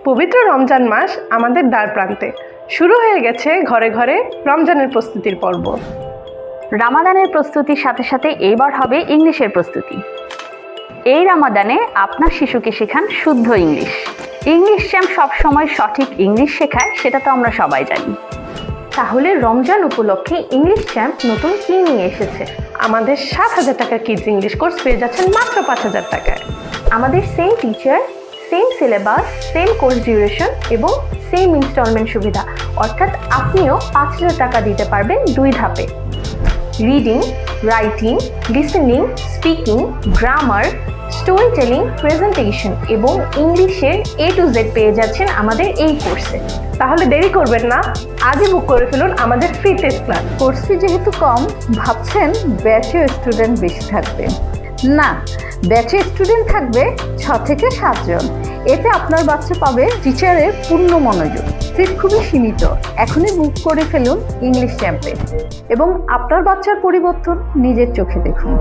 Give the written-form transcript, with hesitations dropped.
পবিত্র রমজান মাস আমাদের দ্বার প্রান্তে শুরু হয়ে গেছে ঘরে ঘরে রমজানের প্রস্তুতির পর্ব। রামাদানের প্রস্তুতির সাথে সাথে এইবার হবে ইংলিশের প্রস্তুতি। এই রামাদানে আপনার শিশুকে শেখান শুদ্ধ ইংলিশ। ইংলিশ চ্যাম্প সবসময় সঠিক ইংলিশ শেখায়, সেটা তো আমরা সবাই জানি। তাহলে রমজান উপলক্ষে ইংলিশ চ্যাম্প নতুন কি নিয়ে এসেছে? আমাদের 7,000 টাকার কিডস ইংলিশ কোর্স পেয়ে যাচ্ছেন মাত্র 5,000 টাকায়। আমাদের same teacher, same syllabus, same course duration এবং সেম ইনস্টলমেন্ট সুবিধা, অর্থাৎ আপনিও 5,000 টাকা দিতে পারবেন 2 ধাপে। Reading, writing, listening, speaking, grammar, story telling, presentation এবং ইংলিশের A to Z পেয়ে যাচ্ছেন আমাদের এই কোর্সে। তাহলে দেরি করবেন না, আজই বুক করে ফেলুন আমাদের free test class. Course fee যেহেতু কম, ভাবছেন ব্যাচে স্টুডেন্ট বেশি থাকবে। না, ব্যাচে স্টুডেন্ট থাকবে 6 থেকে 7 জন। এতে আপনার বাচ্চা পাবে টিচারের পূর্ণ মনোযোগ। সিট খুবই সীমিত। এখনই বুক করে ফেলুন ইংলিশ চ্যাম্পে এবং আপনার বাচ্চার পরিবর্তন নিজের চোখে দেখুন।